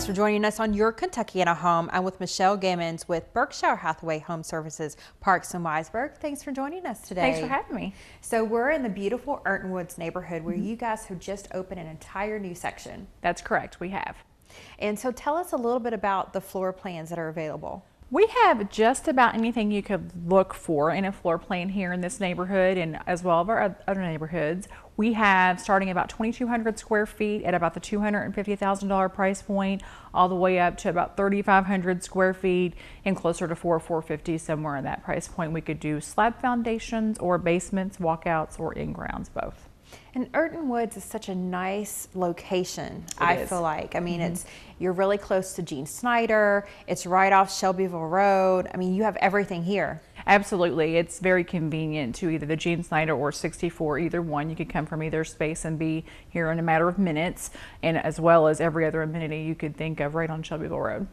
guys for joining us on Your Kentucky in a Home. I'm with Michelle Gammons with Berkshire Hathaway Home Services, Parks and Weisberg. Thanks for joining us today. Thanks for having me. So we're in the beautiful Earton Woods neighborhood where you guys have just opened an entire new section. That's correct, we have. And so tell us a little bit about the floor plans that are available. We have just about anything you could look for in a floor plan here in this neighborhood and as well as our other neighborhoods. We have starting about 2,200 square feet at about the $250,000 price point, all the way up to about 3,500 square feet and closer to $450 somewhere in that price point. We could do slab foundations or basements, walkouts, or in-grounds, both. And Earton Woods is such a nice location, I feel like. I mean, you're really close to Gene Snyder. It's right off Shelbyville Road. I mean, you have everything here. Absolutely. It's very convenient to either the Gene Snyder or 64, either one. You could come from either space and be here in a matter of minutes, and as well as every other amenity you could think of right on Shelbyville Road.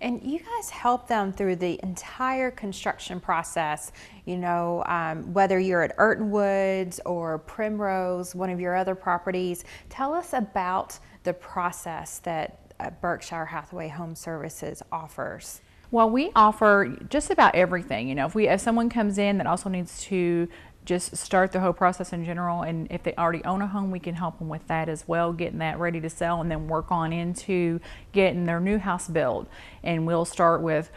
And you guys help them through the entire construction process, you know, whether you're at Earton Woods or Primrose, one of your other properties. Tell us about the process that Berkshire Hathaway Home Services offers. Well, we offer just about everything. You know, if someone comes in that also needs to just start the whole process in general, and if they already own a home, we can help them with that as well, getting that ready to sell, and then work on into getting their new house built. And we'll start with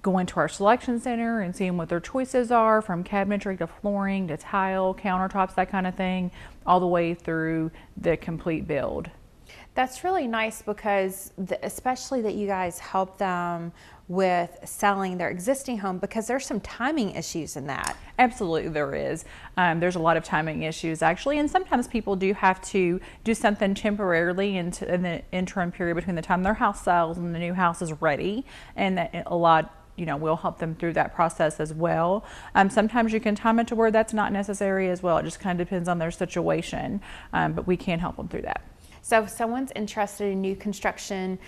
going to our selection center and seeing what their choices are, from cabinetry to flooring to tile, countertops, that kind of thing, all the way through the complete build. That's really nice because especially that you guys help them with selling their existing home, because there's some timing issues in that. Absolutely there is. There's a lot of timing issues actually, and sometimes people do have to do something temporarily in the interim period between the time their house sells and the new house is ready, and that a lot, you know, we'll help them through that process as well. Sometimes you can time it to where that's not necessary as well. It just kind of depends on their situation, but we can help them through that. So if someone's interested in new construction,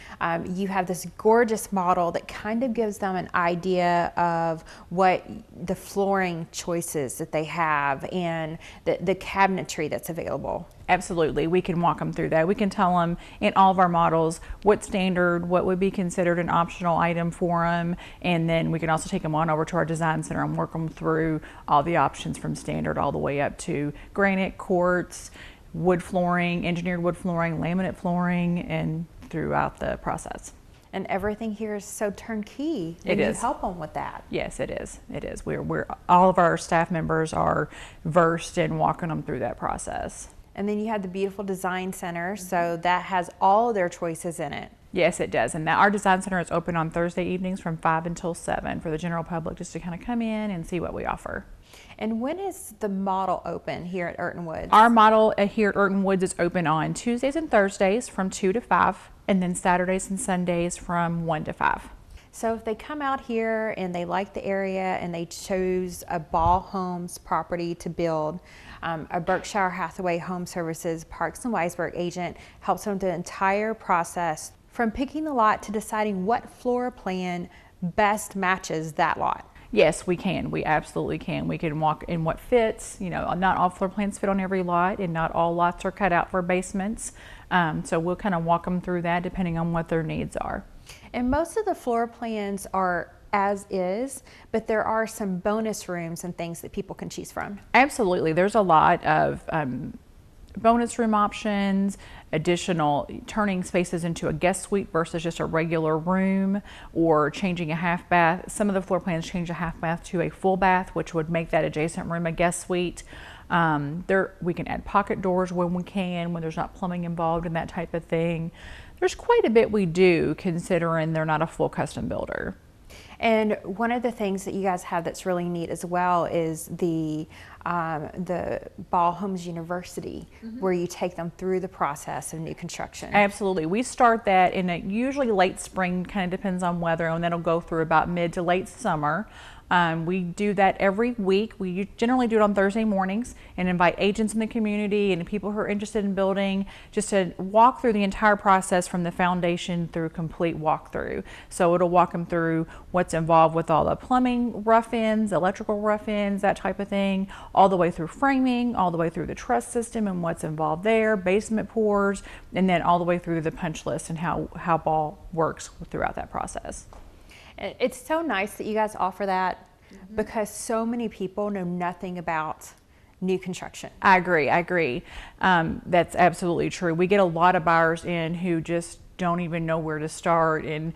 you have this gorgeous model that kind of gives them an idea of what the flooring choices that they have and the cabinetry that's available. Absolutely, we can walk them through that. We can tell them in all of our models what standard, what would be considered an optional item for them, and then we can also take them on over to our design center and work them through all the options from standard all the way up to granite, quartz, wood flooring, engineered wood flooring, laminate flooring, and throughout the process. And everything here is so turnkey. It is. You help them with that. Yes, it is. It is. We're all of our staff members are versed in walking them through that process. And then you have the beautiful design center, so that has all their choices in it. Yes, it does. And now our design center is open on Thursday evenings from 5 until 7 for the general public, just to kind of come in and see what we offer. And when is the model open here at Earton Woods? Our model here at Earton Woods is open on Tuesdays and Thursdays from 2 to 5, and then Saturdays and Sundays from 1 to 5. So if they come out here and they like the area and they chose a Ball Homes property to build, a Berkshire Hathaway Home Services Parks and Weisberg agent helps them through the entire process, from picking the lot to deciding what floor plan best matches that lot. Yes, we can. We absolutely can. We can walk in what fits. You know, not all floor plans fit on every lot, and not all lots are cut out for basements. So we'll kind of walk them through that depending on what their needs are. And most of the floor plans are as is, but there are some bonus rooms and things that people can choose from. Absolutely. There's a lot of bonus room options, additional turning spaces into a guest suite versus just a regular room, or changing a half bath. Some of the floor plans change a half bath to a full bath, which would make that adjacent room a guest suite. We can add pocket doors when we can, when there's not plumbing involved and that type of thing. There's quite a bit we do, considering they're not a full custom builder. And one of the things that you guys have that's really neat as well is the Ball Homes University, where you take them through the process of new construction. Absolutely. We start that in usually late spring, kind of depends on weather, and that'll go through about mid to late summer. We do that every week. We generally do it on Thursday mornings and invite agents in the community and people who are interested in building just to walk through the entire process from the foundation through complete walkthrough. So it'll walk them through what's involved with all the plumbing rough-ins, electrical rough-ins, that type of thing, all the way through framing, all the way through the truss system and what's involved there, basement pours, and then all the way through the punch list and how ball works throughout that process. It's so nice that you guys offer that because so many people know nothing about new construction. I agree. That's absolutely true. We get a lot of buyers in who just don't even know where to start, and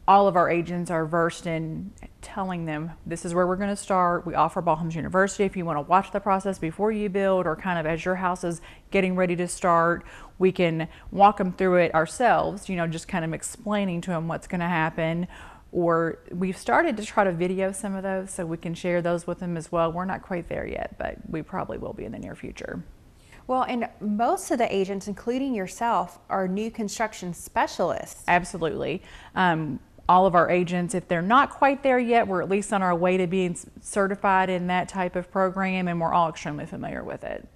all of our agents are versed in telling them this is where we're going to start. We offer Ball Homes University if you want to watch the process before you build, or kind of as your house is getting ready to start. We can walk them through it ourselves, just kind of explaining to them what's going to happen. Or we've started to try to video some of those so we can share those with them as well. We're not quite there yet, but we probably will be in the near future. Well, and most of the agents, including yourself, are new construction specialists. Absolutely. All of our agents, if they're not quite there yet, we're at least on our way to being certified in that type of program, and we're all extremely familiar with it.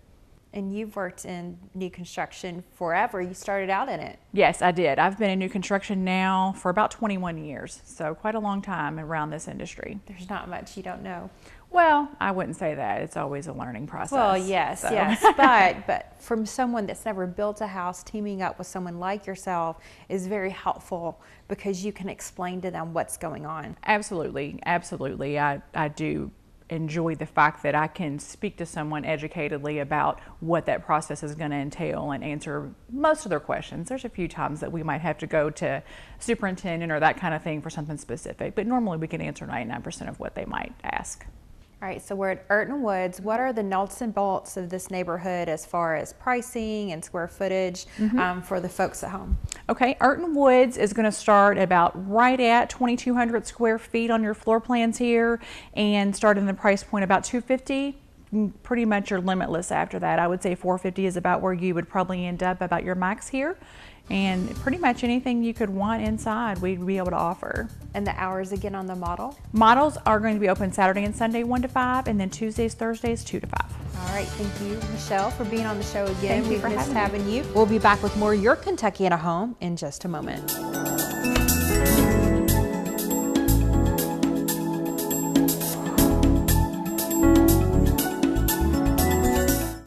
And you've worked in new construction forever. You started out in it. Yes, I did. I've been in new construction now for about 21 years, so quite a long time around this industry. There's not much you don't know. Well, I wouldn't say that. It's always a learning process. Well, yes. But from someone that's never built a house, teaming up with someone like yourself is very helpful because you can explain to them what's going on. Absolutely. I do enjoy the fact that I can speak to someone educatedly about what that process is going to entail and answer most of their questions. There's a few times that we might have to go to superintendent or that kind of thing for something specific, but normally we can answer 99% of what they might ask. All right, so we're at Urton Woods. What are the nuts and bolts of this neighborhood as far as pricing and square footage for the folks at home? Okay, Urton Woods is going to start about right at 2,200 square feet on your floor plans here, and start in the price point about $250. Pretty much you're limitless after that. I would say $450 is about where you would probably end up, about your max here. And pretty much anything you could want inside, we'd be able to offer. And the hours again on the model? Models are going to be open Saturday and Sunday 1 to 5, and then Tuesdays, Thursdays 2 to 5. All right, thank you, Michelle, for being on the show again. Thank you for We've missed having you. We'll be back with more Your Kentucky in a Home in just a moment.